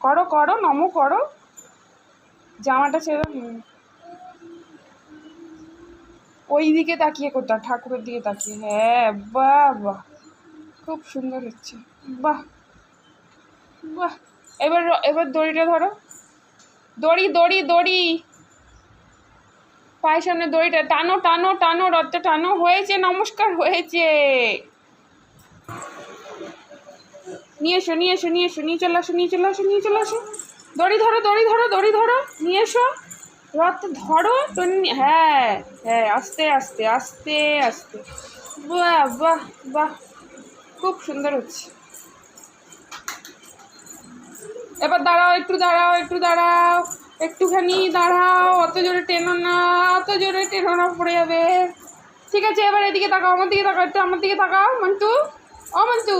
করো করো নমো করো, জামাটা ছেড়ে ওই দিকে তাকিয়ে কোথা, ঠাকুরের দিকে তাকিয়ে। হ্যাঁ, বাহ বাহ, খুব সুন্দর হচ্ছে। বাহ বাহ। এবার এবার দড়িটা ধরো, দড়ি দড়ি দড়ি, পায়ের সামনে দড়িটা টানো টানো টানো, রথটা টানো। হয়েছে, নমস্কার হয়েছে। নিয়ে এসো নিয়ে এসো নিয়ে এসো, নিয়ে চলে আসো নিয়ে চলে আসো নিয়ে চলে আসো। দড়ি ধরো দড়ি ধরো দড়ি ধরো, নিয়ে এসো রথ ধরো তো। হ্যাঁ হ্যাঁ, আস্তে আস্তে আস্তে আস্তে। বাহ বাহ বাহ, খুব সুন্দর হচ্ছে। এবার দাঁড়াও, একটু দাঁড়াও, একটু দাঁড়াও, একটুখানি দাঁড়াও, অত জোরে টেনো না, অত জোরে টেনো না, পড়ে যাবে। ঠিক আছে, এবার এদিকে তাকাও, আমার দিকে তাকাও, একটু আমার দিকে তাকাও মন্টু, ও মন্টু।